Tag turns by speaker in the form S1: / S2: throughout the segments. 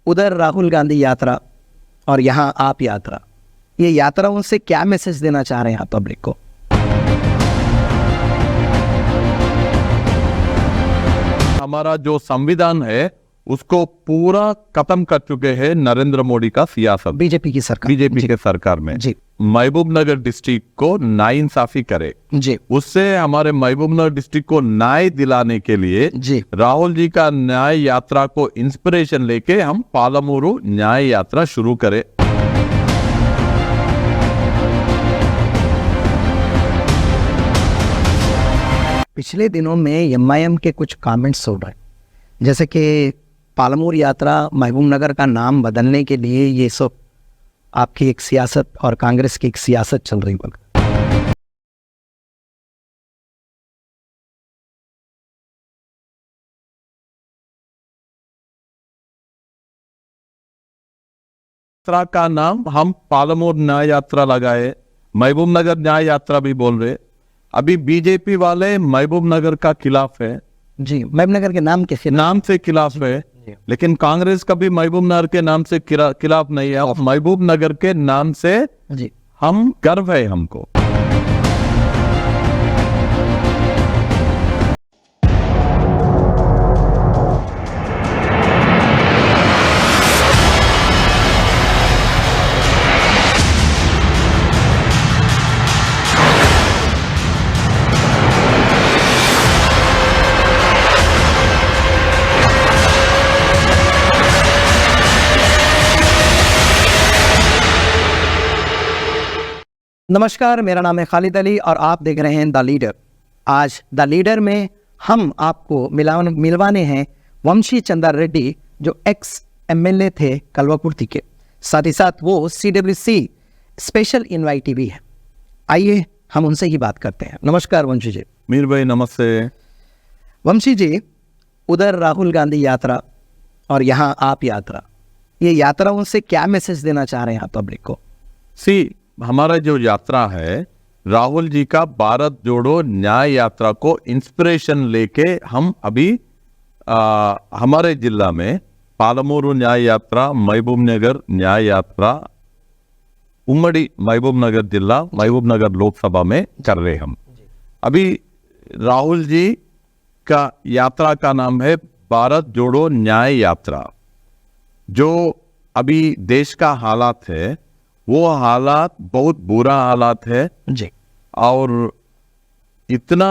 S1: उधर राहुल गांधी यात्रा और यहाँ आप यात्रा, ये यात्राओं से क्या मैसेज देना चाह रहे हैं आप पब्लिक को?
S2: हमारा जो संविधान है उसको पूरा खत्म कर चुके हैं नरेंद्र मोदी का सियासत,
S1: बीजेपी की सरकार,
S2: बीजेपी के सरकार में।
S1: जी,
S2: महबूबनगर डिस्ट्रिक्ट को नाइंसाफी करे,
S1: जी,
S2: उससे हमारे महबूबनगर डिस्ट्रिक्ट को न्याय दिलाने के लिए
S1: जी,
S2: राहुल जी का न्याय यात्रा को इंस्पिरेशन लेके हम पालमूरू न्याय यात्रा शुरू करें।
S1: पिछले दिनों में एमआईएम के कुछ कमेंट्स सुन रहे हैं, जैसे कि पालमूर यात्रा, महबूबनगर का नाम बदलने के लिए ये सब आपकी एक सियासत और कांग्रेस की एक सियासत चल रही है।
S2: यात्रा का नाम हम पालमूर न्याय यात्रा लगाए, महबूबनगर न्याय यात्रा भी बोल रहे। अभी बीजेपी वाले महबूबनगर का खिलाफ है,
S1: जी, महबूबनगर के नाम के
S2: नाम से खिलाफ है, लेकिन कांग्रेस का भी महबूबनगर के नाम से खिलाफ नहीं है। और महबूबनगर के नाम से
S1: जी
S2: हम गर्व है हमको।
S1: नमस्कार, मेरा नाम है खालिद अली और आप देख रहे हैं द लीडर। आज द लीडर में हम आपको मिलवाने हैं वंशी चंद्र रेड्डी, जो एक्स एमएलए थे कल्वाकुर्ती के, साथ ही साथ वो सीडब्ल्यूसी स्पेशल इनवाइटी भी है। आइए हम उनसे ही बात करते हैं। नमस्कार वंशी जी।
S2: मीर भाई नमस्ते।
S1: वंशी जी, उधर राहुल गांधी यात्रा और यहाँ आप यात्रा, ये यात्राओं से क्या मैसेज देना चाह रहे हैं आप पब्लिक को?
S2: हमारा जो यात्रा है राहुल जी का भारत जोड़ो न्याय यात्रा को इंस्पिरेशन लेके हम अभी हमारे जिला में पालमूरू न्याय यात्रा, महबूबनगर न्याय यात्रा, उम्मड़ी महबूबनगर जिला, महबूबनगर लोकसभा में कर रहे हम। अभी राहुल जी का यात्रा का नाम है भारत जोड़ो न्याय यात्रा। जो अभी देश का हालात है वो हालात बहुत बुरा हालात है
S1: जी,
S2: और इतना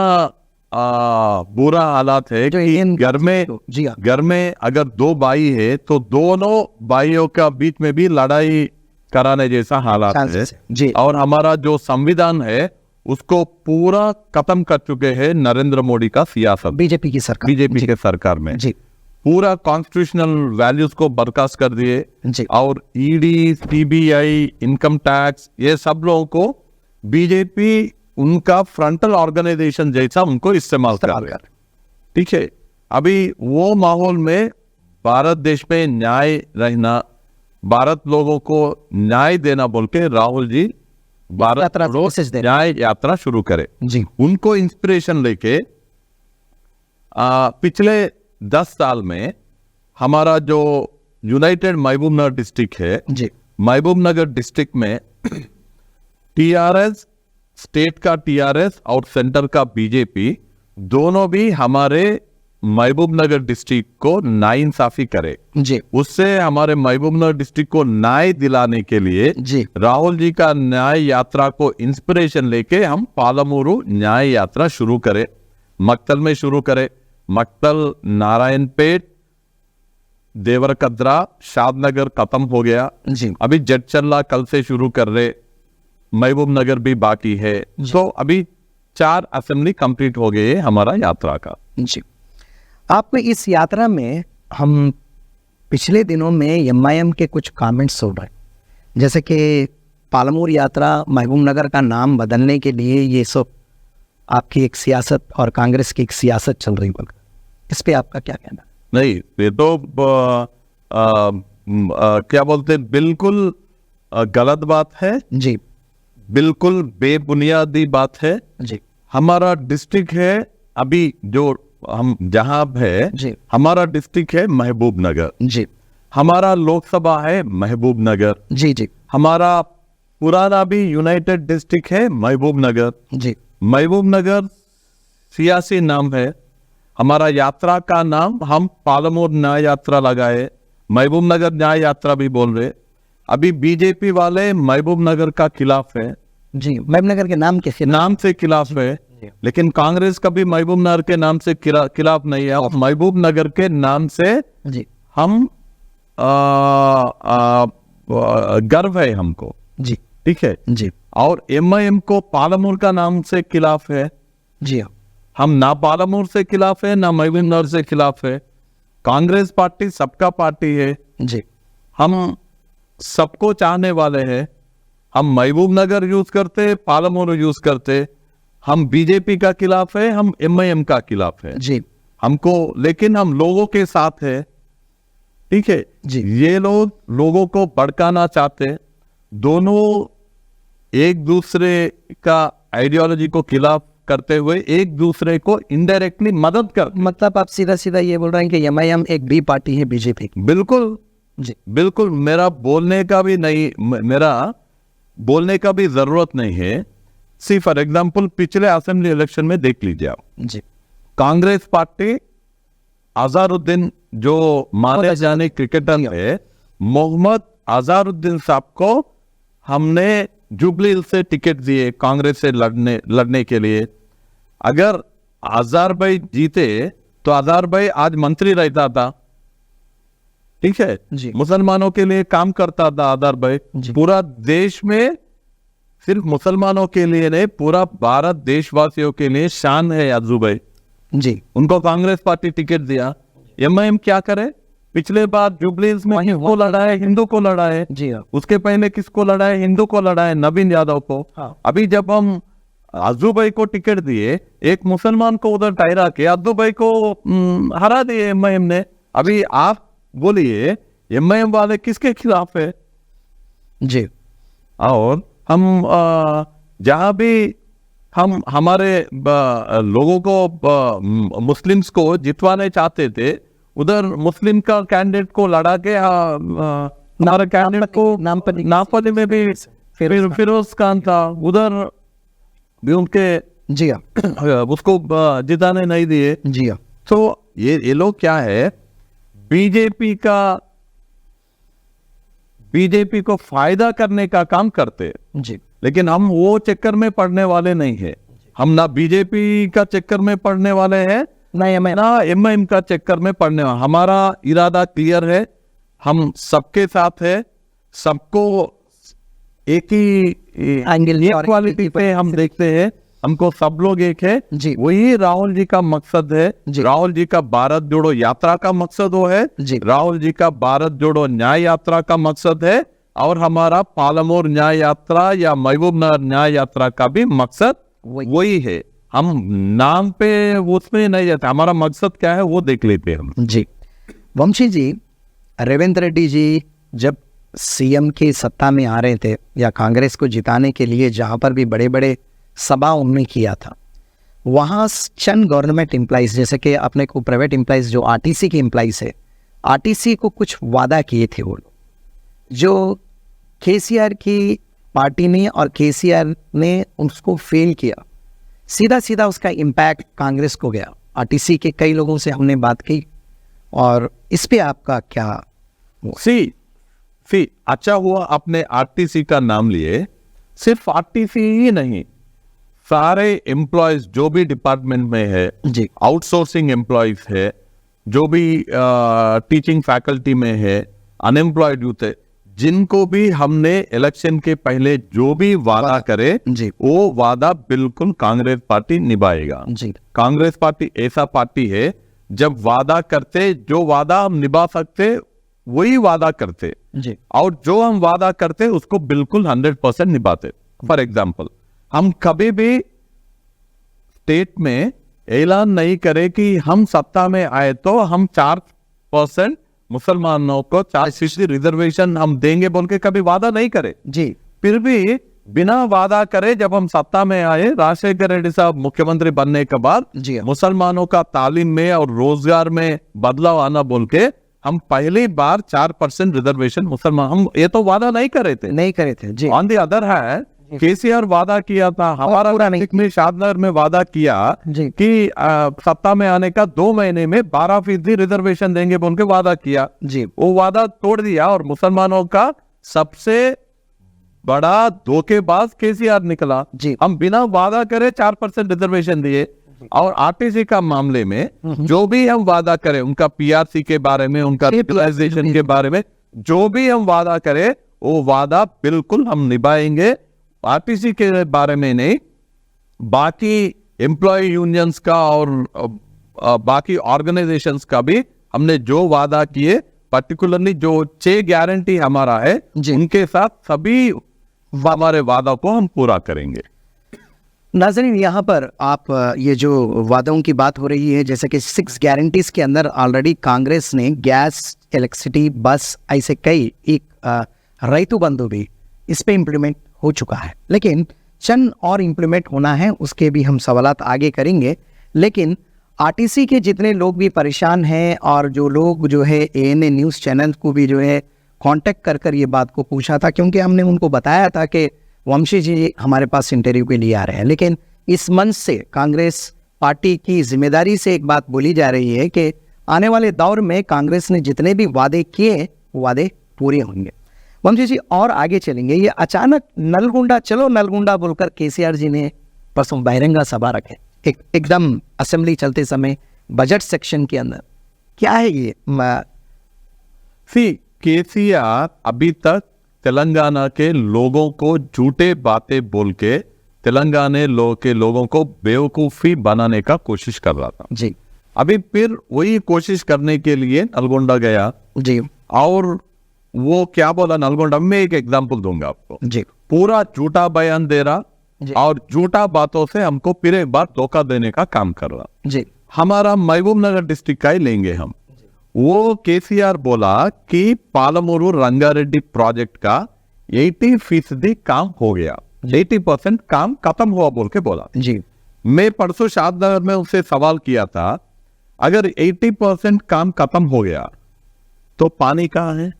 S2: बुरा हालात है कि घर में अगर दो भाई है तो दोनों भाइयों का बीच में भी लड़ाई कराने जैसा हालात है
S1: जी।
S2: और हमारा जो संविधान है उसको पूरा खत्म कर चुके हैं नरेंद्र मोदी का सियासत, बीजेपी के सरकार में
S1: जी।
S2: पूरा कॉन्स्टिट्यूशनल वैल्यूज को बर्खास्त कर दिए और ईडी, सीबीआई, इनकम टैक्स, ये सब लोगों को बीजेपी उनका फ्रंटल ऑर्गेनाइजेशन जैसा उनको इस्तेमाल कर रहा है। ठीक है, अभी वो माहौल में भारत देश में न्याय रहना, भारत लोगों को न्याय देना बोल के राहुल जी भारत न्याय यात्रा शुरू करे
S1: जी।
S2: उनको इंस्पिरेशन लेके पिछले 10 साल में हमारा जो यूनाइटेड महबूबनगर डिस्ट्रिक्ट है जी, महबूबनगर डिस्ट्रिक्ट में टीआरएस, स्टेट का टीआरएस और सेंटर का बीजेपी दोनों भी हमारे महबूबनगर डिस्ट्रिक्ट को नाइंसाफी करे जी, उससे हमारे महबूबनगर डिस्ट्रिक्ट को न्याय दिलाने के लिए जी राहुल जी का न्याय यात्रा को इंस्पिरेशन लेके हम पालमूरू न्याय यात्रा शुरू करें। मक्तल में शुरू करें, मक्तल, नारायणपेट, देवरकद्रा, शादनगर खत्म हो गया जी। अभी जटचल्ला कल से शुरू कर रहे, महबूबनगर भी बाकी है। तो अभी 4 असेंबली कंप्लीट हो गए हमारा यात्रा का
S1: जी। आपको इस यात्रा में हम पिछले दिनों में एमआईएम के कुछ कमेंट्स सुन रहे हैं, जैसे कि पालमूर यात्रा, महबूबनगर का नाम बदलने के लिए ये सब आपकी एक सियासत और कांग्रेस की एक सियासत चल रही है, इस पे आपका क्या कहना?
S2: नहीं, ये तो क्या बोलते हैं, बिल्कुल गलत बात है जी, बिल्कुल बेबुनियादी बात है जी। हमारा डिस्ट्रिक्ट है अभी जो हम जहां है जी, हमारा डिस्ट्रिक्ट है महबूबनगर जी। हमारा लोकसभा है महबूब नगर,
S1: जी जी
S2: हमारा पुराना भी यूनाइटेड डिस्ट्रिक्ट है महबूब नगर।
S1: जी
S2: महबूब नगर सियासी नाम है, हमारा यात्रा का नाम हम पालमोर न्याय यात्रा लगाए, महबूब नगर न्याय यात्रा भी बोल रहे। अभी बीजेपी वाले महबूब नगर का खिलाफ है,
S1: जी। महबूब नगर के नाम के
S2: नाम से खिलाफ है, लेकिन कांग्रेस का भी महबूब नगर के नाम से खिलाफ नहीं है। और महबूब नगर के नाम से
S1: जी
S2: हम गर्व है हमको,
S1: जी
S2: ठीक है
S1: जी
S2: और एमआईएम को पालमोर का नाम से खिलाफ है,
S1: जी हाँ
S2: हम ना पालमोर से खिलाफ है ना महबूब नगर से खिलाफ है। कांग्रेस पार्टी सबका पार्टी है,
S1: जी
S2: हम सबको चाहने वाले हैं। हम महबूब नगर यूज करते, पालमोर यूज करते, हम बीजेपी का खिलाफ है, हम एमआईएम का खिलाफ है
S1: जी
S2: हमको, लेकिन हम लोगों के साथ है, ठीक है
S1: जी।
S2: ये लोग लोगों को भड़काना चाहते, दोनों एक दूसरे का आइडियोलॉजी को खिलाफ करते हुए एक दूसरे को इनडायरेक्टली मदद कर।
S1: मतलब आप सीधा सीधा ये बोल रहे हैं कि एमआईएम एक बी पार्टी है बीजेपी की?
S2: बिल्कुल
S1: जी
S2: बिल्कुल, मेरा बोलने का भी नहीं, मेरा बोलने का भी जरूरत नहीं है। सी फॉर एग्जांपल पिछले असेंबली इलेक्शन में देख लीजिए आप,
S1: जी
S2: कांग्रेस पार्टी अजहरुद्दीन जो माने जाने क्रिकेटर है, मोहम्मद अजहरुद्दीन साहब को हमने जुबली हिल्स से टिकट दिए कांग्रेस से लड़ने के लिए। अगर अजहर भाई जीते तो अजहर भाई आज मंत्री रहता था, ठीक है
S1: जी।
S2: मुसलमानों के लिए काम करता था अजहर भाई।
S1: जी।
S2: पूरा देश में सिर्फ मुसलमानों के लिए नहीं, पूरा भारत देशवासियों के लिए शान है अजू भाई,
S1: जी
S2: उनको कांग्रेस पार्टी टिकट दिया। एमआईएम क्या करे, पिछले बार जुबली हिल्स में किसको लड़ा है, हिंदू को लड़ा है।
S1: जी हाँ
S2: उसके पहले किसको लड़ा है, हिंदू को लड़ा है, नवीन यादव को।
S1: हाँ।
S2: अभी जब हम अजू भाई को टिकट दिए, एक मुसलमान को उधर ठहरा के अजू भाई को हरा दिए एमआईएम ने। अभी आप बोलिए एमआईएम वाले किसके खिलाफ है?
S1: जी
S2: और हम जहां भी हम हमारे लोगों को मुस्लिम्स को जितवाने चाहते थे, उधर मुस्लिम का कैंडिडेट को लड़ा के हमारे कैंडिडेट को नामपल्ली में भी फिरोज खान था, उधर भी उनके
S1: जी हाँ
S2: उसको जिताने नहीं दिए।
S1: जी हाँ
S2: तो ये लोग क्या है, बीजेपी को फायदा करने का काम करते,
S1: जी
S2: लेकिन हम वो चक्कर में पड़ने वाले नहीं है। हम ना बीजेपी का चक्कर में पड़ने वाले हैं ना एमआईएम का चक्कर में पड़ने वाले। हमारा इरादा क्लियर है, हम सबके साथ है, सबको एक ही
S1: एंगल
S2: क्वालिटी पे हम देखते हैं, हमको सब लोग एक है
S1: जी।
S2: वही राहुल जी का मकसद है
S1: जी।
S2: राहुल जी का भारत जोड़ो यात्रा का मकसद वो है
S1: जी।
S2: राहुल जी का भारत जोड़ो न्याय यात्रा का मकसद है, और हमारा पालमोर न्याय यात्रा या महबूब नगर न्याय यात्रा का भी मकसद वही है। हम नाम पे उसमें नहीं जाते, हमारा मकसद क्या है वो देख लेते हैं हम।
S1: जी। वंशी जी, रेवंत रेड्डी जी जब सीएम की सत्ता में आ रहे थे या कांग्रेस को जिताने के लिए जहां पर भी बड़े बड़े सभा उन्होंने किया था, वहाँ चंद गवर्नमेंट एम्प्लॉइज जैसे कि अपने को प्राइवेट एम्प्लॉइज जो आरटीसी के एम्प्लॉइज है, आरटीसी को कुछ वादा किए थे वो लोग, जो केसीआर की पार्टी ने और केसीआर ने उसको फेल किया। सीधा सीधा उसका इम्पैक्ट कांग्रेस को गया। आरटीसी के कई लोगों से हमने बात की, और इस पे आपका क्या?
S2: सी अच्छा हुआ आपने आरटीसी का नाम लिए। सिर्फ आरटीसी ही नहीं, सारे एम्प्लॉयज जो भी डिपार्टमेंट में है
S1: जी
S2: आउटसोर्सिंग एम्प्लॉयज है, जो भी टीचिंग फैकल्टी में है, अनएम्प्लॉयड यूथ है, जिनको भी हमने इलेक्शन के पहले जो भी वादा करे
S1: जी
S2: वो वादा बिल्कुल कांग्रेस पार्टी निभाएगा।
S1: जी
S2: कांग्रेस पार्टी ऐसा पार्टी है, जब वादा करते, जो वादा हम निभा सकते वही वादा करते,
S1: जी
S2: और जो हम वादा करते उसको बिल्कुल 100% निभाते। फॉर एग्जाम्पल, हम कभी भी स्टेट में ऐलान नहीं करे कि हम सत्ता में आए तो हम 4% मुसलमानों को 4% रिजर्वेशन हम देंगे बोल के कभी वादा नहीं करे।
S1: जी
S2: फिर भी बिना वादा करे जब हम सत्ता में आए, राजशेखर रेड्डी साहब मुख्यमंत्री बनने के बाद
S1: जी हाँ।
S2: मुसलमानों का तालीम में और रोजगार में बदलाव आना बोल के हम पहली बार 4% रिजर्वेशन मुसलमान, हम ये तो वादा नहीं कर रहे थे।
S1: नहीं करे थे जी।
S2: ऑन द अदर है, केसीआर वादा किया था, हमारा
S1: पूरा नहीं
S2: डिस्ट्रिक्ट में शादनगर में वादा किया
S1: जी।
S2: कि सत्ता में आने का 2 महीने में 12% रिजर्वेशन देंगे बोल के वादा किया
S1: जी।
S2: वो वादा तोड़ दिया और मुसलमानों का सबसे बड़ा धोखेबाज केसीआर निकला।
S1: जी।
S2: हम बिना वादा करे 4% रिजर्वेशन दिए और आरटीसी का मामले में जो भी हम वादा करें, उनका पीआरसी के बारे में, उनका रिलाइजेशन के बारे में जो भी हम वादा करें वो वादा बिल्कुल हम निभाएंगे। आरटीसी के बारे में नहीं, बाकी एम्प्लॉय यूनियंस का और बाकी ऑर्गेनाइजेशंस का भी हमने जो वादा किए, पर्टिकुलरली जो 6 गारंटी हमारा है
S1: जी।
S2: उनके साथ सभी हमारे वादा को हम पूरा करेंगे।
S1: नाज़रीन, यहाँ पर आप ये जो वादों की बात हो रही है, जैसे कि 6 गारंटीज के अंदर ऑलरेडी कांग्रेस ने गैस, इलेक्ट्रिसिटी, बस, ऐसे कई एक रैतु बंधु भी इस पे इम्प्लीमेंट हो चुका है, लेकिन चंद और इम्प्लीमेंट होना है, उसके भी हम सवालात आगे करेंगे। लेकिन आरटीसी के जितने लोग भी परेशान हैं और जो लोग जो है एएनए न्यूज़ चैनल को भी जो है कांटेक्ट कर ये बात को पूछा था, क्योंकि हमने उनको बताया था कि वंशी जी हमारे पास इंटरव्यू के लिए आ रहे हैं, लेकिन इस मंच से कांग्रेस पार्टी की जिम्मेदारी से एक बात बोली जा रही है कि आने वाले दौर में कांग्रेस ने जितने भी वादे किए वो वादे पूरे होंगे। वंशी जी और आगे चलेंगे, ये अचानक नलगुंडा चलो नलगुंडा बोलकर केसीआर जी ने परसों बहिरंगा सभा रखे, एकदम असेंबली चलते समय बजट सेक्शन के अंदर, क्या है ये?
S2: केसीआर अभी तक तेलंगाना के लोगों को झूठे बातें बोल के तेलंगाना के लोगों को बेवकूफी बनाने का कोशिश कर रहा था
S1: जी।
S2: अभी फिर वही कोशिश करने के लिए नलगोंडा गया
S1: जी।
S2: और वो क्या बोला नलगोंडा में, एक एग्जांपल दूंगा आपको
S1: जी।
S2: पूरा झूठा बयान दे रहा और झूठा बातों से हमको फिर एक बार धोखा देने का काम कर रहा
S1: जी।
S2: हमारा महबूब नगर डिस्ट्रिक्ट का ही लेंगे हम। वो केसीआर बोला कि पालमूरू रंगारेड्डी प्रोजेक्ट का 80% काम हो गया, 80% काम खत्म हुआ बोल के बोला
S1: जी।
S2: मैं परसों शादनगर में उससे सवाल किया था, अगर 80% काम खत्म हो गया तो पानी कहाँ है?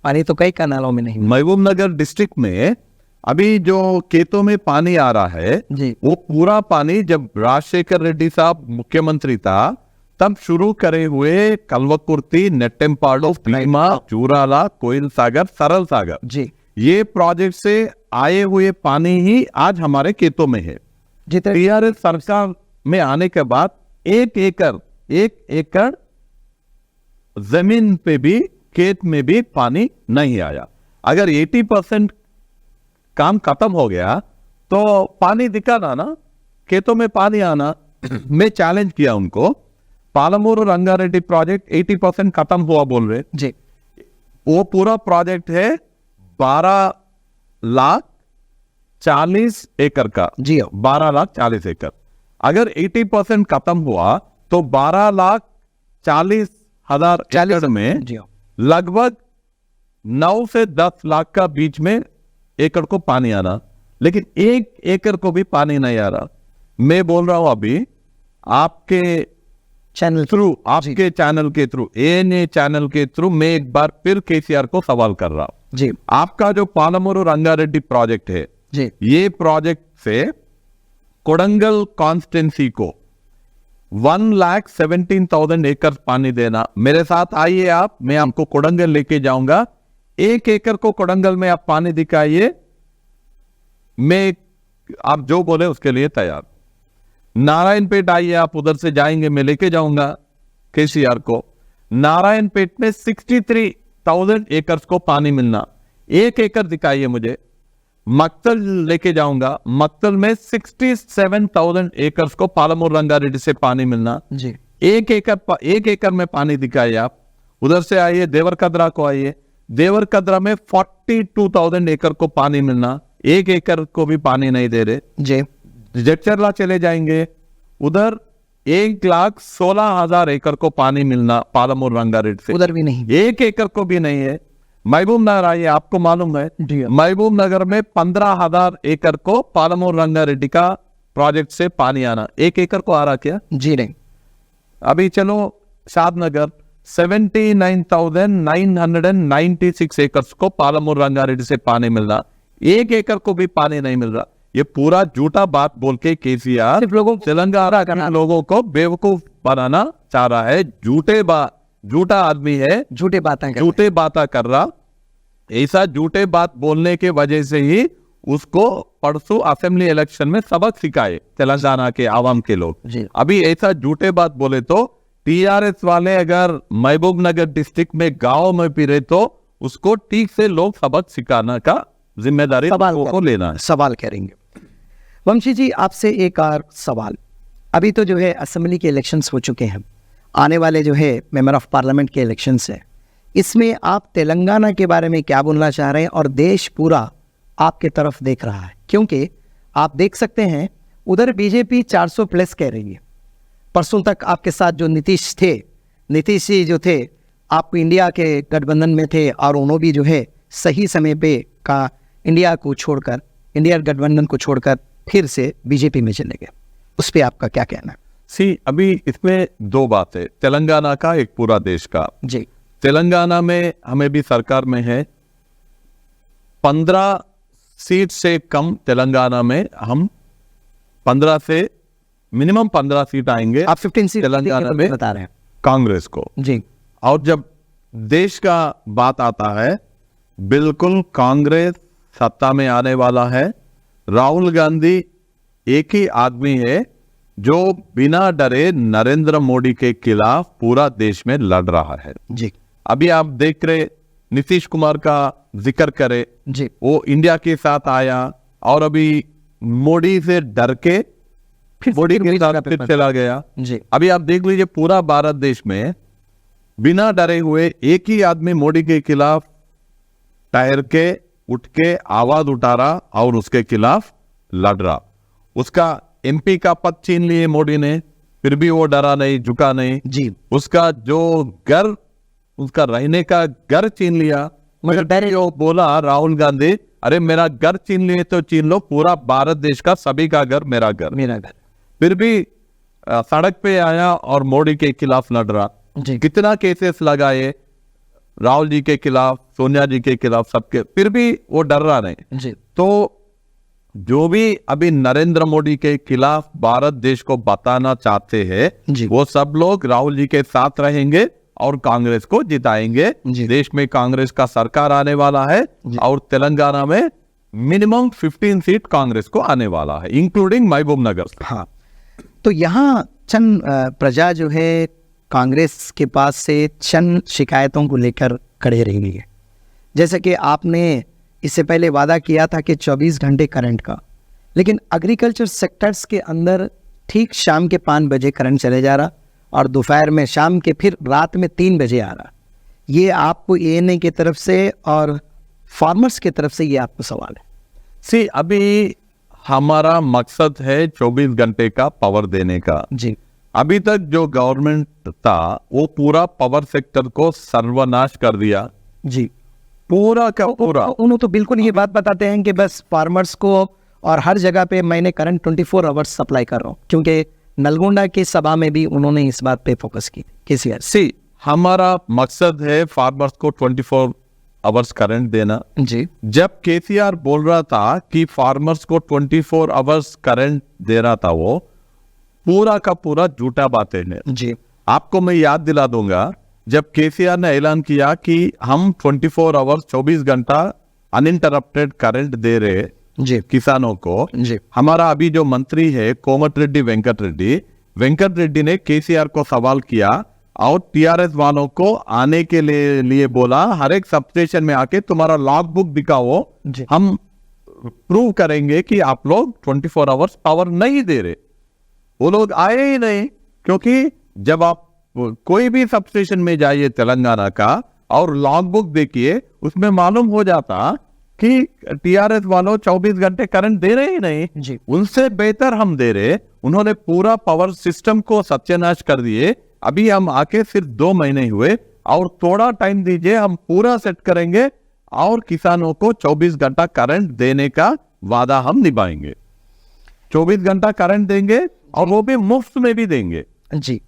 S1: पानी तो कई कनालों में नहीं।
S2: महबूब नगर डिस्ट्रिक्ट में अभी जो खेतों में पानी आ रहा है
S1: जी।
S2: वो पूरा पानी जब राजशेखर रेड्डी साहब मुख्यमंत्री था तब शुरू करे हुए कल्वकुर्ती, नेट्टेम्पाडु, भीमा, चूराला, कोयल सागर, सरल सागर
S1: जी।
S2: ये प्रोजेक्ट से आए हुए पानी ही आज हमारे खेतों में है।
S1: जितने
S2: टीआरएस सरकार में आने के बाद 1 एकड़ जमीन पे भी, खेत में भी पानी नहीं आया। अगर 80% काम खत्म हो गया तो पानी दिखाना ना, खेतों में पानी आना। मैं चैलेंज किया उनको, पालमूरू रंगारेड्डी प्रोजेक्ट 80% खत्म हुआ बोल रहे
S1: जी।
S2: वो पूरा प्रोजेक्ट है 12,40,000 एकड़ का
S1: जी।
S2: 12,40,000 अगर 80% खत्म हुआ तो 12,40,000 एकड़ में
S1: जी।
S2: लगभग 9 से 10 लाख का बीच में एकड़ को पानी आना, लेकिन 1 एकड़ को भी पानी नहीं आ रहा। मैं बोल रहा हूं अभी आपके
S1: चैनल
S2: थ्रू, आपके चैनल के थ्रू, एएनए चैनल के थ्रू मैं एक बार फिर केसीआर को सवाल कर रहा हूं।
S1: जी।
S2: आपका जो पालमूरू रंगारेड्डी प्रोजेक्ट है
S1: जी।
S2: ये प्रोजेक्ट से कोडंगल कॉन्स्टिट्यूंसी को 1,17,000 एकड़ पानी देना। मेरे साथ आइए आप, मैं आपको कोडंगल लेके जाऊंगा। 1 एकड़ को कोडंगल में आप पानी दिखाइए, मैं आप जो बोले उसके लिए तैयार। नारायणपेट आइए आप, उधर से जाएंगे, मैं लेके जाऊंगा केसीआर को। नारायणपेट में 63,000 एकड़ को पानी मिलना, 1 एकड़ दिखाइए मुझे। मक्तल लेके जाऊंगा, मक्तल में 67,000 एकड़ को पालमूरू रंगारेड्डी से पानी मिलना,
S1: जी।
S2: 1 एकड़ में पानी दिखाइए आप। उधर से आइए देवरकद्रा को आइए, देवरकद्रा में 42,000 एकड़ को पानी मिलना, 1 एकड़ को भी पानी नहीं दे रहे।
S1: जी।
S2: जगचरला चले जाएंगे, उधर 1,16,000 एकड़ को पानी मिलना पालमूरू रंगारेड्डी से,
S1: उधर भी नहीं।
S2: 1 एकड़ को भी नहीं है। महबूब नगर आइए, आपको मालूम है
S1: जी।
S2: महबूब नगर में 15,000 एकड़ को पालमूरू रंगारेड्डी का प्रोजेक्ट से पानी आना, 1 एकड़ को आ रहा क्या?
S1: जी नहीं।
S2: अभी चलो शादनगर, 79,996 एकर्स को पालमूर रंगारेड्डी से पानी मिल रहा, 1 एकड़ को भी पानी नहीं मिल रहा। ये पूरा झूठा बात बोल के केसीआर
S1: सिर्फ लोगों
S2: तेलंगाना के लोगों को बेवकूफ बनाना चाह रहा है। झूठा आदमी है,
S1: झूठे बातें
S2: झूठे बातें कर रहा। ऐसा झूठे बात बोलने के वजह से ही उसको परसों असेंबली इलेक्शन में सबक सिखाए तेलंगाना के आवाम के लोग।
S1: जी।
S2: अभी ऐसा झूठे बात बोले तो टीआरएस वाले अगर महबूब नगर डिस्ट्रिक्ट में गांव में फिरे तो उसको ठीक से लोग सबक सिखाने का जिम्मेदारी को लेना है।
S1: सवाल करेंगे। वंशी जी, आपसे एक और सवाल। अभी तो जो है असेंबली के इलेक्शंस हो चुके हैं, आने वाले जो है मेंबर ऑफ पार्लियामेंट के इलेक्शंस है, इसमें आप तेलंगाना के बारे में क्या बोलना चाह रहे हैं? और देश पूरा आपके तरफ देख रहा है, क्योंकि आप देख सकते हैं उधर बीजेपी 400 प्लस कह रही है। परसों तक आपके साथ जो नीतीश जी जो थे, आप इंडिया के गठबंधन में थे और उन्होंने भी जो है सही समय पे का इंडिया गठबंधन को छोड़कर फिर से बीजेपी में चले गए। उस पर आपका क्या कहना है?
S2: अभी इसमें दो बात है, तेलंगाना का एक पूरा देश का।
S1: जी।
S2: तेलंगाना में हमें भी सरकार में है, 15 सीट से कम तेलंगाना में हम 15 से मिनिमम 15 सीट आएंगे।
S1: आप 15 सीट
S2: तेलंगाना में
S1: बता रहे हैं
S2: कांग्रेस को।
S1: जी।
S2: और जब देश का बात आता है, बिल्कुल कांग्रेस सत्ता में आने वाला है। राहुल गांधी एक ही आदमी है जो बिना डरे नरेंद्र मोदी के खिलाफ पूरा देश में लड़ रहा है।
S1: जी।
S2: अभी आप देख रहे नीतीश कुमार का जिक्र करे
S1: जी,
S2: वो इंडिया के साथ आया और अभी मोदी से डर के मोदी के साथ फिर चला गया।
S1: जी।
S2: अभी आप देख लीजिए पूरा भारत देश में बिना डरे हुए एक ही आदमी मोदी के खिलाफ टायर के उठ के आवाज उठा रहा और उसके खिलाफ लड़ रहा। उसका एमपी का पद छीन लिए मोदी ने, फिर भी वो डरा नहीं, झुका नहीं।
S1: जी।
S2: उसका जो घर, उसका रहने का घर छीन लिया, मगर डरे वो बोला राहुल गांधी, अरे मेरा घर छीन लिए तो छीन लो, पूरा भारत देश का सभी का घर मेरा घर। फिर भी सड़क पे आया और मोदी के खिलाफ लड़ रहा।
S1: जी।
S2: कितना केसेस लगाए राहुल जी के खिलाफ, सोनिया जी के खिलाफ, सबके, फिर भी वो डर रहा नहीं।
S1: जी।
S2: तो जो भी अभी नरेंद्र मोदी के खिलाफ भारत देश को बताना चाहते हैं, वो सब लोग राहुल जी के साथ रहेंगे और कांग्रेस को जिताएंगे। देश में कांग्रेस का सरकार आने वाला है और तेलंगाना में मिनिमम 15 सीट कांग्रेस को आने वाला है, इंक्लूडिंग महबूब नगर।
S1: हाँ, तो यहाँ चंद प्रजा जो है कांग्रेस के पास से चंद शिकायतों को लेकर खड़े रहेंगे। जैसे कि आपने इससे पहले वादा किया था कि 24 घंटे करंट का, लेकिन एग्रीकल्चर सेक्टर्स के अंदर ठीक शाम के 5 बजे करंट चले जा रहा और दोपहर में, शाम के फिर रात में 3 बजे आ रहा। ये आपको एएनए की तरफ से और फार्मर्स की तरफ से ये आपको सवाल है?
S2: अभी हमारा मकसद है 24 घंटे का पावर देने का।
S1: जी।
S2: अभी तक जो गवर्नमेंट था वो पूरा पावर सेक्टर को सर्वनाश कर दिया।
S1: जी।
S2: पूरा का पूरा।
S1: उन्होंने तो बिल्कुल ये बात बताते हैं कि बस फार्मर्स को और हर जगह पे मैंने करंट 24 आवर्स सप्लाई कर रहा हूँ, क्योंकि नलगोंडा की सभा में भी उन्होंने इस बात पे फोकस की। केसीआर
S2: हमारा मकसद है फार्मर्स को 24 आवर्स करंट देना।
S1: जी।
S2: जब केसीआर बोल रहा था कि फार्मर्स को 24 आवर्स करंट दे रहा था, वो पूरा का पूरा झूठा बातें हैं।
S1: जी।
S2: आपको मैं याद दिला दूंगा, जब केसीआर ने ऐलान किया कि हम 24 आवर्स 24 घंटा अनइंटरप्टेड करंट दे रहे
S1: जी
S2: किसानों को,
S1: जी।
S2: हमारा अभी जो मंत्री है कोमटिरेड्डी वेंकट रेड्डी ने केसीआर को सवाल किया और टीआरएस वालों को आने के लिए बोला, हर एक सबस्टेशन में आके तुम्हारा लॉग बुक दिखाओ, हम प्रूव करेंगे कि आप लोग 24 आवर्स पावर नहीं दे रहे। वो लोग आए ही नहीं, क्योंकि जब आप कोई भी सबस्टेशन में जाइए तेलंगाना का और लॉग बुक देखिए, उसमें मालूम हो जाता कि टीआरएस वालों 24 घंटे करंट दे रहे ही नहीं
S1: जी।
S2: उनसे बेहतर हम दे रहे। उन्होंने पूरा पावर सिस्टम को सत्यानाश कर दिए। अभी हम आके सिर्फ 2 महीने हुए और थोड़ा टाइम दीजिए, हम पूरा सेट करेंगे और किसानों को 24 घंटा करंट देने का वादा हम निभाएंगे। 24 घंटा करंट देंगे और वो भी मुफ्त में भी देंगे।
S1: जी।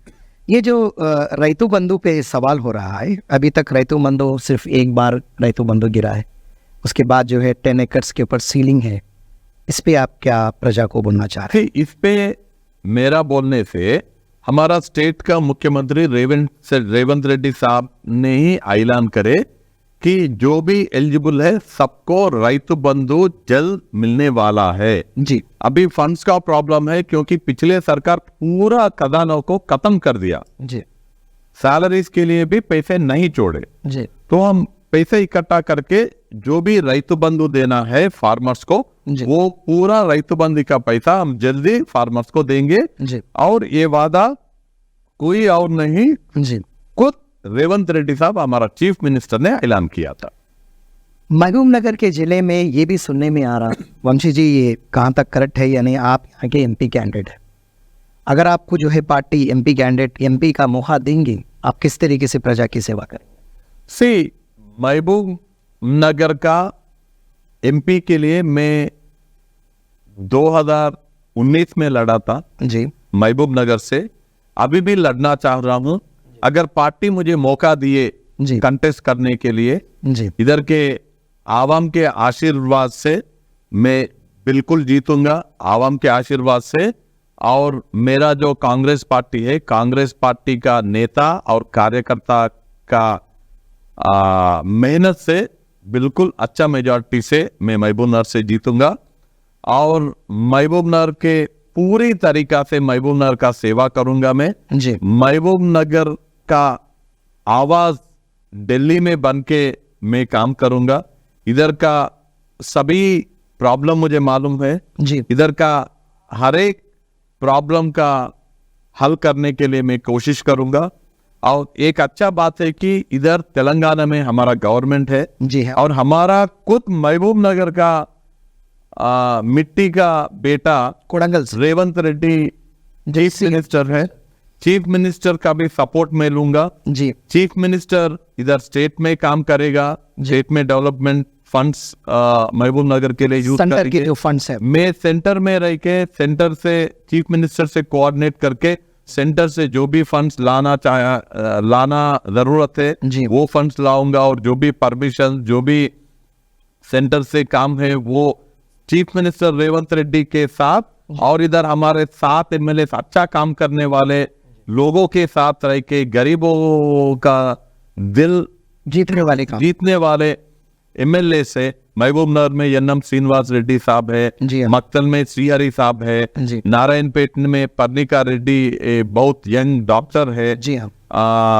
S1: ये जो रैतु बंधु पे सवाल हो रहा है, अभी तक रैतु बंधु सिर्फ एक बार रैतु बंधु गिरा है, उसके बाद जो है 10 एकर्स के ऊपर सीलिंग है, इस पे आप क्या प्रजा को बोलना चाह रहे हैं?
S2: इस पे मेरा बोलने से हमारा स्टेट का मुख्यमंत्री रेवंत रेड्डी साहब ने ही ऐलान करे कि जो भी एलिजिबल है सबको रैतु बंधु जल्द मिलने वाला है।
S1: जी
S2: अभी फंड्स का प्रॉब्लम है क्योंकि पिछले सरकार पूरा खजानों को खत्म कर दिया,
S1: जी
S2: सैलरीज के लिए भी पैसे नहीं छोड़े।
S1: जी
S2: तो हम पैसे इकट्ठा करके जो भी रैतु बंधु देना है फार्मर्स को,
S1: जी।
S2: वो पूरा रैतु बंधु का पैसा हम जल्दी फार्मर्स को देंगे।
S1: जी
S2: और ये वादा कोई और नहीं,
S1: जी
S2: खुद रेवंत रेड्डी साहब हमारा चीफ मिनिस्टर ने ऐलान किया था।
S1: महबूब नगर के जिले में ये भी सुनने में आ रहा, वंशी जी ये कहाँ तक करेक्ट है, यानी आप यहाँ के एमपी कैंडिडेट है, अगर आपको जो है पार्टी एमपी कैंडिडेट एमपी का मौका देंगे, आप किस तरीके से प्रजा की सेवा करेंगे?
S2: महबूब नगर का एमपी के लिए मैं 2019 में लड़ा था
S1: जी
S2: महबूब नगर से, अभी भी लड़ना चाह रहा हूं। अगर पार्टी मुझे मौका दिए
S1: जी
S2: कंटेस्ट करने के लिए,
S1: जी
S2: इधर के आवाम के आशीर्वाद से मैं बिल्कुल जीतूंगा, आवाम के आशीर्वाद से। और मेरा जो कांग्रेस पार्टी है, कांग्रेस पार्टी का नेता और कार्यकर्ता का मेहनत से बिल्कुल अच्छा मेजॉरिटी से मैं महबूब नगर से जीतूंगा। और महबूब नगर के पूरी तरीका से महबूब नगर का सेवा करूंगा मैं।
S1: जी
S2: महबूब नगर का आवाज दिल्ली में बन के मैं काम करूंगा। इधर का सभी प्रॉब्लम मुझे मालूम है,
S1: जी
S2: इधर का हर एक प्रॉब्लम का हल करने के लिए मैं कोशिश करूंगा। और एक अच्छा बात है कि इधर तेलंगाना में हमारा गवर्नमेंट है,
S1: जी हाँ,
S2: और हमारा खुद महबूब नगर का मिट्टी का बेटा
S1: कोडंगल से
S2: रेवंत रेड्डी चीफ मिनिस्टर है। चीफ मिनिस्टर का भी सपोर्ट मैं लूंगा।
S1: जी
S2: चीफ मिनिस्टर इधर स्टेट में काम करेगा, स्टेट में डेवलपमेंट फंड्स महबूब नगर के लिए यूज
S1: सेंटर के
S2: करेंगे।
S1: जो फंड्स है,
S2: मैं सेंटर में रह के सेंटर से चीफ मिनिस्टर से कोऑर्डिनेट करके सेंटर से जो भी फंड्स लाना जरूरत है
S1: जी।
S2: वो फंड्स लाऊंगा। और जो भी परमिशन, जो भी सेंटर से काम है वो चीफ मिनिस्टर रेवंत रेड्डी के साथ, और इधर हमारे 7 एमएलए अच्छा काम करने वाले लोगों के साथ रह के गरीबों का दिल
S1: जीतने वाले का,
S2: जीतने वाले एमएलए से महबूब नगर में यन्नम श्रीनिवास रेड्डी साहब है,
S1: जी हाँ।
S2: मक्तल में श्रीहरि साहब है,
S1: जी
S2: नारायणपेट में पर्णिका रेड्डी बहुत यंग डॉक्टर है,
S1: जी हाँ,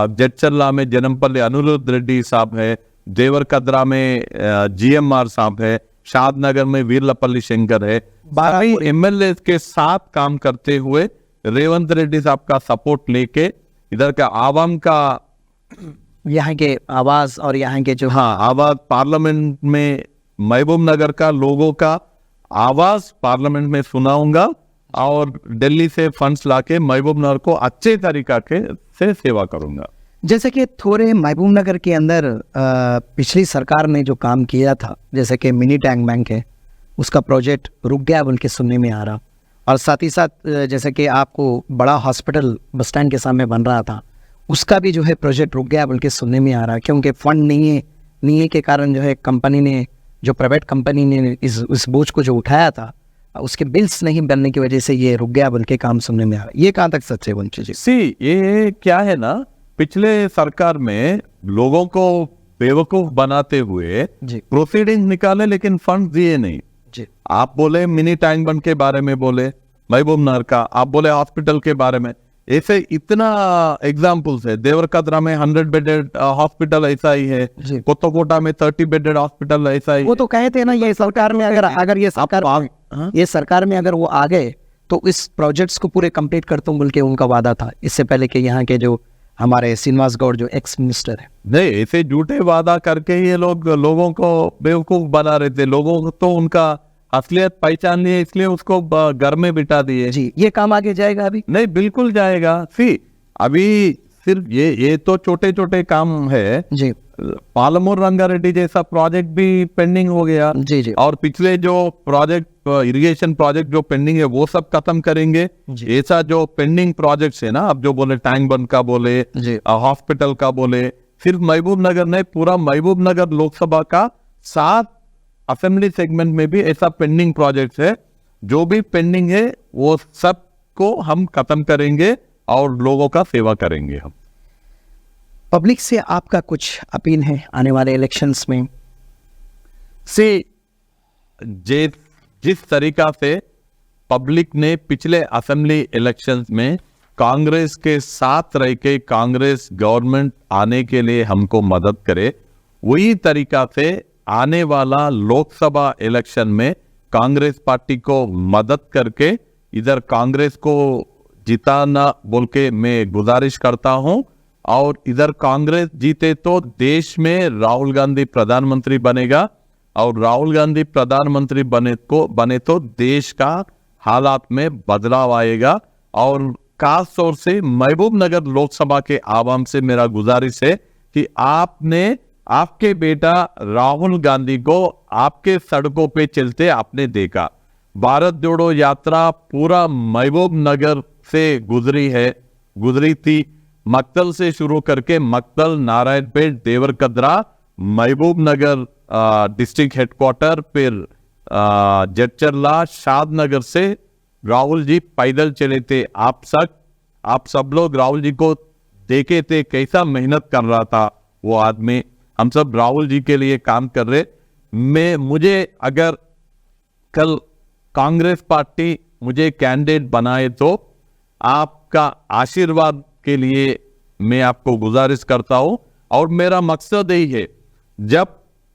S2: जडचर्ला में जनमपल्ली अनुरुद्ध रेड्डी साहब है, देवरकद्रा में जीएमआर साहब है, शादनगर में वीरलपल्ली शंकर है। 12 एमएलए के साथ काम करते हुए रेवंत रेड्डी साहब का सपोर्ट लेके इधर का आवाम का
S1: यहाँ के आवाज और यहाँ के जो
S2: आवाज पार्लियामेंट में, महबूब नगर का लोगों का आवाज पार्लियामेंट में सुनाऊंगा। और दिल्ली से फंड्स लाके महबूब नगर को अच्छे तरीका से सेवा करूंगा।
S1: जैसे कि थोड़े महबूब नगर के अंदर पिछली सरकार ने जो काम किया था, जैसे कि मिनी टैंक बैंक है, उसका प्रोजेक्ट रुक गया बोल के सुनने में आ रहा, और साथ ही साथ जैसे कि आपको बड़ा हॉस्पिटल बस स्टैंड के सामने बन रहा था, उसका भी जो है प्रोजेक्ट रुक गया बोल के सुनने में आ रहा, क्योंकि फंड नहीं है के कारण जो है कंपनी ने, जो प्राइवेट कंपनी ने इस बोझ को जो उठाया था, उसके बिल्स नहीं बनने की वजह से ये रुक गया बोल के काम सुनने में आ रहा। ये कहाँ तक सच है वंशी जी?
S2: ये क्या है ना, पिछले सरकार में लोगों को बेवकूफ बनाते हुए
S1: जी
S2: प्रोसीडिंग निकाले लेकिन फंड दिए नहीं।
S1: जी
S2: आप बोले मिनी टैंक बंड के बारे में, बोले महबूब नगर का, आप बोले हॉस्पिटल के बारे में, ऐसे इतना एग्जाम्पल्स है। देवरकद्रा में 100 बेडेड हॉस्पिटल ऐसा ही है,
S1: जी।
S2: कोत्तकोटा में 30 बेडेड हॉस्पिटल ऐसा ही
S1: वो तो कहते हैं ना, ये सरकार में अगर ये सरकार में अगर वो आ गए तो इस प्रोजेक्ट्स को पूरे कंप्लीट करता हूँ बोल के उनका वादा था, इससे पहले कि यहाँ के जो हमारे श्रीनिवास गौड़ जो एक्स मिनिस्टर है।
S2: नहीं, ऐसे झूठे वादा करके ये लोगों को बेवकूफ बना रहे थे। लोगों को तो उनका असलियत पहचान लिए, इसलिए उसको घर में बिठा दिए।
S1: जी, ये काम आगे जाएगा अभी?
S2: नहीं, बिल्कुल जाएगा। अभी सिर्फ ये तो छोटे छोटे काम है।
S1: जी
S2: पालमूर रंगारेड्डी जैसा प्रोजेक्ट भी पेंडिंग हो गया।
S1: जी जी
S2: और पिछले जो प्रोजेक्ट इरिगेशन प्रोजेक्ट जो पेंडिंग है वो सब खत्म करेंगे।
S1: जी।
S2: ऐसा जो पेंडिंग प्रोजेक्ट्स है ना, अब जो बोले टैंक बंद का बोले,
S1: जी।
S2: हॉस्पिटल का बोले, सिर्फ महबूब नगर नहीं, पूरा महबूब नगर लोकसभा का 7 असेंबली सेगमेंट में भी ऐसा पेंडिंग प्रोजेक्ट है। जो भी पेंडिंग है वो सब को हम खत्म करेंगे और लोगों का सेवा करेंगे हम।
S1: पब्लिक से आपका कुछ अपील है आने वाले इलेक्शंस में?
S2: से जिस तरीका से पब्लिक ने पिछले असेंबली इलेक्शंस में कांग्रेस के साथ रह के कांग्रेस गवर्नमेंट आने के लिए हमको मदद करे, वही तरीका से आने वाला लोकसभा इलेक्शन में कांग्रेस पार्टी को मदद करके इधर कांग्रेस को जिताना बोल के मैं गुजारिश करता हूं। और इधर कांग्रेस जीते तो देश में राहुल गांधी प्रधानमंत्री बनेगा, और राहुल गांधी प्रधानमंत्री बने तो देश का हालात में बदलाव आएगा। और खास तौर से महबूब नगर लोकसभा के आवाम से मेरा गुजारिश है कि आपके बेटा राहुल गांधी को आपके सड़कों पे चलते आपने देखा। भारत जोड़ो यात्रा पूरा महबूब नगर से गुजरी थी। मक्तल से शुरू करके मक्तल, नारायणपेट, देवरकद्रा, महबूब नगर डिस्ट्रिक्ट हेडक्वार्टर, फिर जटचरला, शादनगर से राहुल जी पैदल चले थे। आप सब लोग राहुल जी को देखे थे कैसा मेहनत कर रहा था वो आदमी। हम सब राहुल जी के लिए काम कर रहे। मुझे अगर कल कांग्रेस पार्टी मुझे कैंडिडेट बनाए तो आपका आशीर्वाद के लिए मैं आपको गुजारिश करता हूं। और मेरा मकसद यही है, जब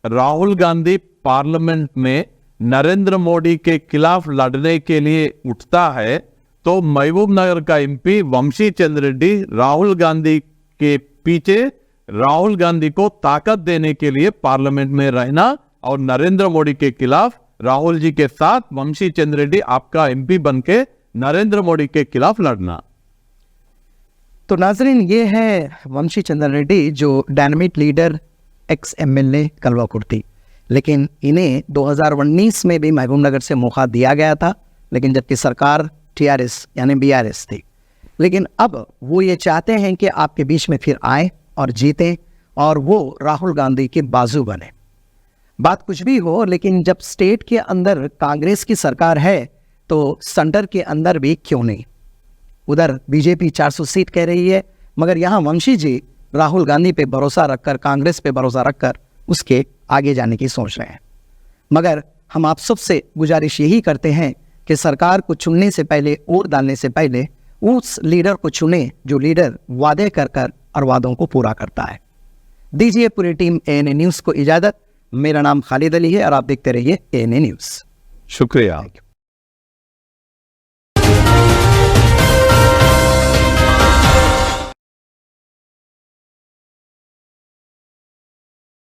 S2: राहुल गांधी पार्लियामेंट में नरेंद्र मोदी के खिलाफ लड़ने के लिए उठता है तो महबूब नगर का एमपी वंशी चंद्र रेड्डी राहुल गांधी के पीछे राहुल गांधी को ताकत देने के लिए पार्लियामेंट में रहना और नरेंद्र मोदी के खिलाफ राहुल जी के साथ वंशी चंद्र रेड्डी आपका एमपी बनके नरेंद्र मोदी के खिलाफ लड़ना।
S1: तो नाजरीन, ये है वंशी चंद्र रेड्डी, जो डायनामिक लीडर, एक्स एमएलए कलवा कुर्ती। लेकिन इन्हें 2019 में भी महबूब नगर से मौका दिया गया था, लेकिन जबकि सरकार टीआरएस यानी बीआरएस थी। लेकिन अब वो ये चाहते हैं कि आपके बीच में फिर आए और जीतें और वो राहुल गांधी के बाजू बने। बात कुछ भी हो, लेकिन जब स्टेट के अंदर कांग्रेस की सरकार है तो सेंटर के अंदर भी क्यों नहीं। उधर बीजेपी 400 सीट कह रही है, मगर यहाँ वंशी जी राहुल गांधी पे भरोसा रखकर, कांग्रेस पे भरोसा रखकर उसके आगे जाने की सोच रहे हैं। मगर हम आप सबसे गुजारिश यही करते हैं कि सरकार को चुनने से पहले, वोट डालने से पहले उस लीडर को चुने जो लीडर वादे कर कर और वादों को पूरा करता है। दीजिए पूरी टीम ANA न्यूज़ को इजाज़त। मेरा नाम खालिद अली है और आप देखते रहिए ANA न्यूज़।
S2: शुक्रिया।